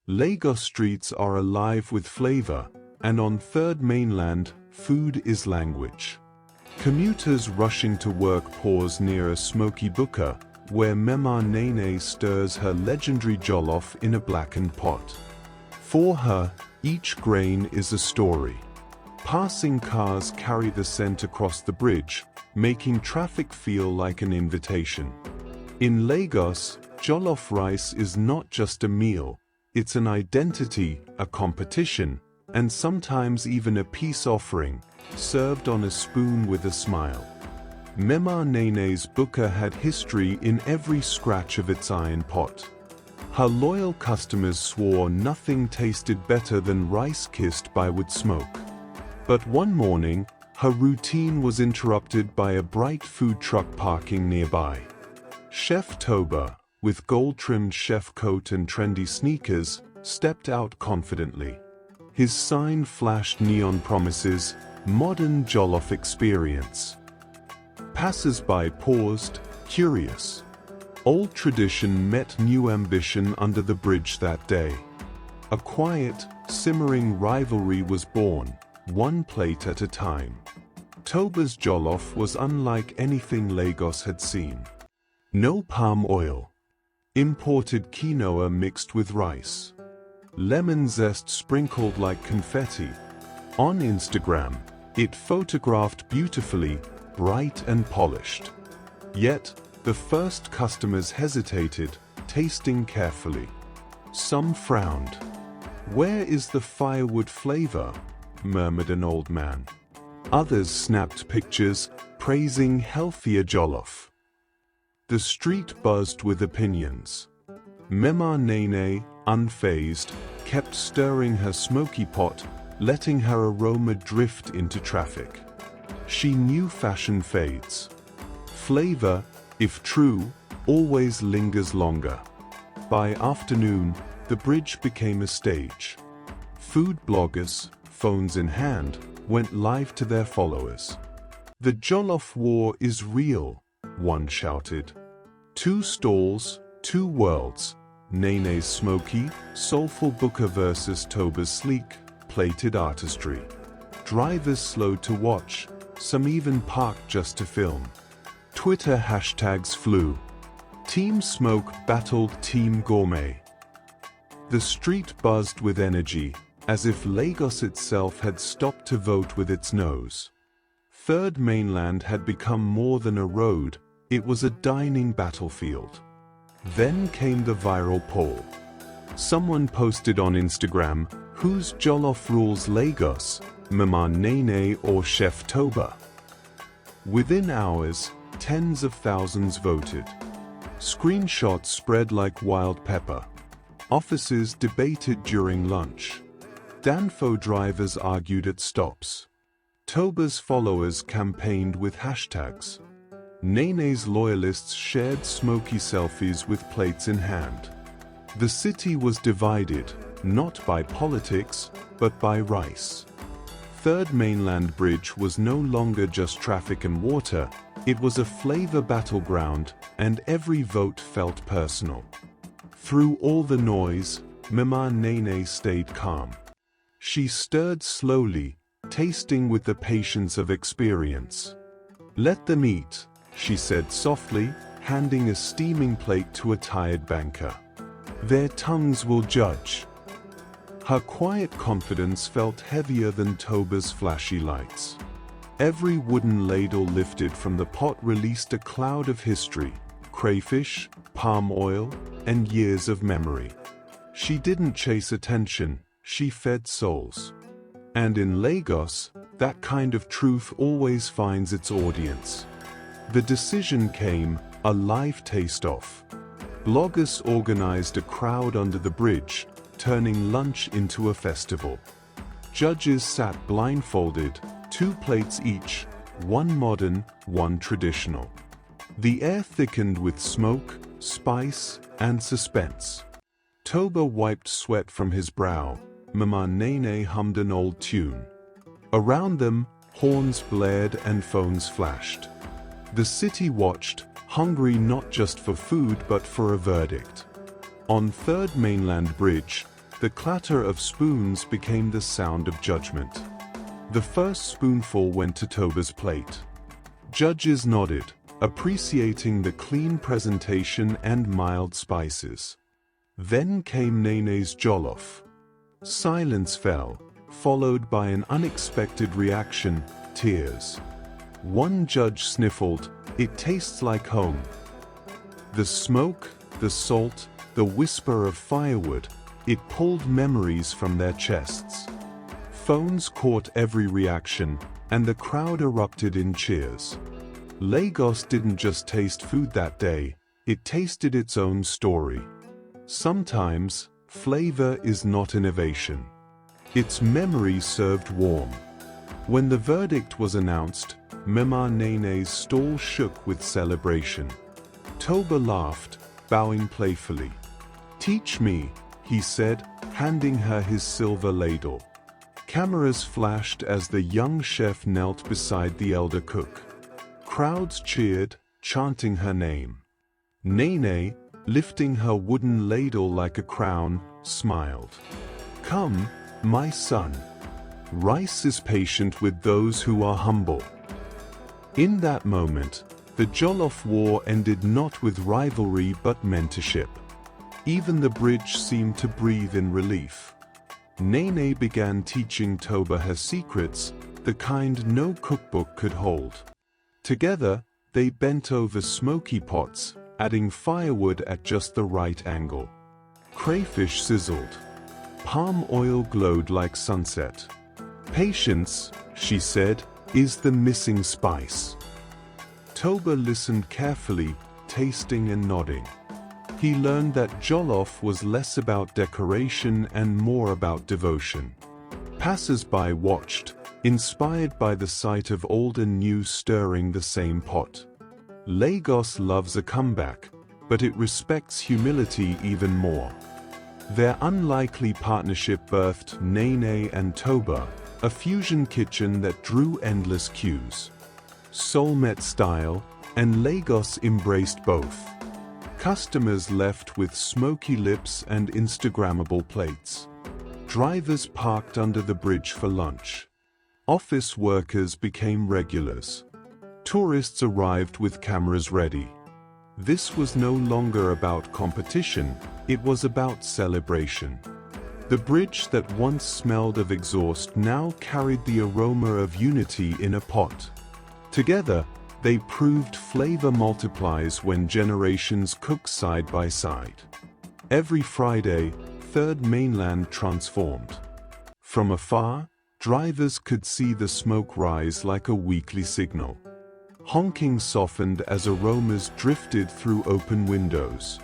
Lagos streets are alive with flavor, and on Third Mainland, food is language. Commuters rushing to work pause near a smoky buka, where Mema Nene stirs her legendary jollof in a blackened pot. For her, each grain is a story. Passing cars carry the scent across the bridge, making traffic feel like an invitation. In Lagos, jollof rice is not just a meal, it's an identity, a competition, and sometimes even a peace offering, served on a spoon with a smile. Mema Nene's buka had history in every scratch of its iron pot. Her loyal customers swore nothing tasted better than rice kissed by wood smoke. But one morning, her routine was interrupted by a bright food truck parking nearby. Chef Toba, with gold-trimmed chef coat and trendy sneakers, stepped out confidently. His sign flashed neon promises, modern jollof experience. Passers-by paused, curious. Old tradition met new ambition under the bridge that day. A quiet, simmering rivalry was born, one plate at a time. Toba's jollof was unlike anything Lagos had seen. No palm oil. Imported quinoa mixed with rice. Lemon zest sprinkled like confetti. On Instagram, it photographed beautifully, bright and polished. Yet, the first customers hesitated, tasting carefully. Some frowned. "Where is the firewood flavor?" murmured an old man. Others snapped pictures, praising healthier jollof. The street buzzed with opinions. Mema Nene, unfazed, kept stirring her smoky pot, letting her aroma drift into traffic. She knew fashion fades. Flavor, if true, always lingers longer. By afternoon, the bridge became a stage. Food bloggers, phones in hand, went live to their followers. "The Jollof war is real," one shouted. "Two stalls, two worlds, Nene's smoky, soulful buka versus Toba's sleek, plated artistry." Drivers slowed to watch, some even parked just to film. Twitter hashtags flew. Team Smoke battled Team Gourmet. The street buzzed with energy, as if Lagos itself had stopped to vote with its nose. Third Mainland had become more than a road, it was a dining battlefield. Then came the viral poll. Someone posted on Instagram, "Whose jollof rules Lagos, Mema Nene or Chef Toba?" Within hours, tens of thousands voted. Screenshots spread like wild pepper. Officers debated during lunch. Danfo drivers argued at stops. Toba's followers campaigned with hashtags. Nene's loyalists shared smoky selfies with plates in hand. The city was divided, not by politics, but by rice. Third Mainland Bridge was no longer just traffic and water, it was a flavor battleground, and every vote felt personal. Through all the noise, Mema Nene stayed calm. She stirred slowly, tasting with the patience of experience. "Let them eat," she said softly, handing a steaming plate to a tired banker. "Their tongues will judge." Her quiet confidence felt heavier than Toba's flashy lights. Every wooden ladle lifted from the pot released a cloud of history, crayfish, palm oil, and years of memory. She didn't chase attention, she fed souls. And in Lagos, that kind of truth always finds its audience. The decision came, a live taste-off. Bloggers organized a crowd under the bridge, turning lunch into a festival. Judges sat blindfolded, 2 plates each, one modern, one traditional. The air thickened with smoke, spice, and suspense. Toba wiped sweat from his brow. Mema Nene hummed an old tune. Around them, horns blared and phones flashed. The city watched, hungry not just for food but for a verdict. On Third Mainland Bridge, The clatter of spoons became the sound of judgment. The first spoonful went to Toba's plate. Judges nodded, appreciating the clean presentation and mild spices. Then came Nene's jollof. Silence fell, followed by an unexpected reaction: tears. One judge sniffled, "It tastes like home." The smoke, the salt, the whisper of firewood, it pulled memories from their chests. Phones caught every reaction, and the crowd erupted in cheers. Lagos didn't just taste food that day, it tasted its own story. Sometimes, flavor is not innovation. It's memory served warm. When the verdict was announced, Mema Nene's stall shook with celebration. Toba laughed, bowing playfully. "Teach me," he said, handing her his silver ladle. Cameras flashed as the young chef knelt beside the elder cook. Crowds cheered, chanting her name. Nene, lifting her wooden ladle like a crown, smiled. "Come, my son. Rice is patient with those who are humble." In that moment, the Jollof War ended not with rivalry but mentorship. Even the bridge seemed to breathe in relief. Nene began teaching Toba her secrets, the kind no cookbook could hold. Together, they bent over smoky pots, adding firewood at just the right angle. Crayfish sizzled. Palm oil glowed like sunset. "Patience," she said, "is the missing spice." Toba listened carefully, tasting and nodding. He learned that jollof was less about decoration and more about devotion. Passers-by watched, inspired by the sight of old and new stirring the same pot. Lagos loves a comeback, but it respects humility even more. Their unlikely partnership birthed Nene and Toba, a fusion kitchen that drew endless cues. Seoul met style, and Lagos embraced both. Customers left with smoky lips and Instagrammable plates. Drivers parked under the bridge for lunch. Office workers became regulars. Tourists arrived with cameras ready. This was no longer about competition, it was about celebration. The bridge that once smelled of exhaust now carried the aroma of unity in a pot. Together, they proved flavor multiplies when generations cook side by side. Every Friday, Third Mainland transformed. From afar, drivers could see the smoke rise like a weekly signal. Honking softened as aromas drifted through open windows.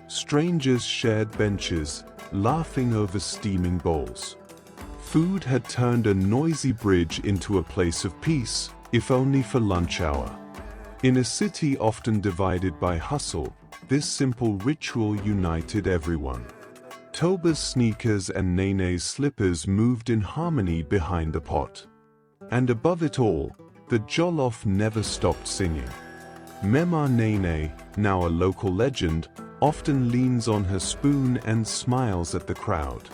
Strangers shared benches, laughing over steaming bowls. Food had turned a noisy bridge into a place of peace, if only for lunch hour. In a city often divided by hustle, this simple ritual united everyone. Toba's sneakers and Nene's slippers moved in harmony behind the pot. And above it all, the jollof never stopped singing. Mema Nene, now a local legend, often leans on her spoon and smiles at the crowd.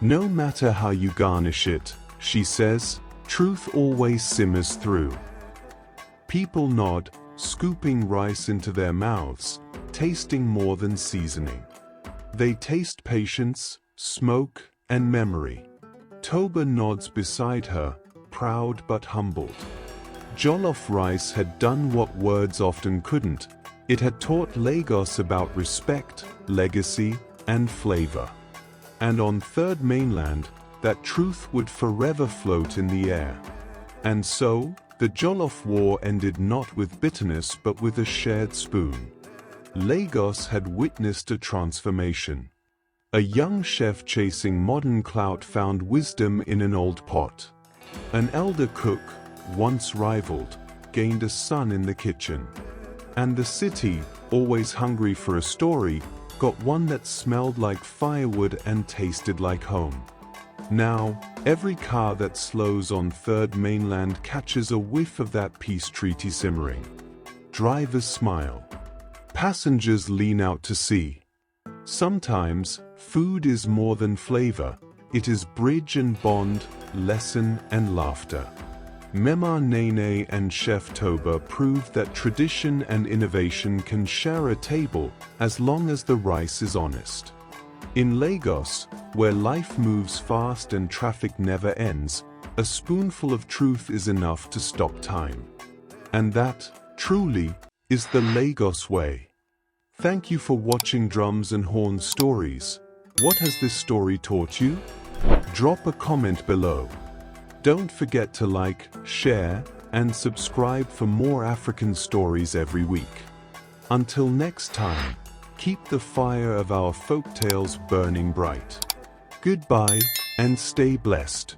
"No matter how you garnish it," she says, "truth always simmers through." People nod, scooping rice into their mouths, tasting more than seasoning. They taste patience, smoke, and memory. Toba nods beside her, proud but humbled. Jollof rice had done what words often couldn't. It had taught Lagos about respect, legacy, and flavor. And on Third Mainland, that truth would forever float in the air. And so, the Jollof War ended not with bitterness but with a shared spoon. Lagos had witnessed a transformation. A young chef chasing modern clout found wisdom in an old pot. An elder cook, once rivaled, gained a son in the kitchen. And the city, always hungry for a story, got one that smelled like firewood and tasted like home. Now, every car that slows on Third Mainland catches a whiff of that peace treaty simmering. Drivers smile. Passengers lean out to sea. Sometimes, Food is more than flavor, it is bridge and bond, lesson and laughter. Mema Nene and Chef Toba proved that tradition and innovation can share a table as long as the rice is honest. In Lagos, where life moves fast and traffic never ends, a spoonful of truth is enough to stop time. And that, truly, is the Lagos way. Thank you for watching Drums and Horns Stories. What has this story taught you? Drop a comment below. Don't forget to like, share, and subscribe for more African stories every week. Until next time, keep the fire of our folktales burning bright. Goodbye, and stay blessed.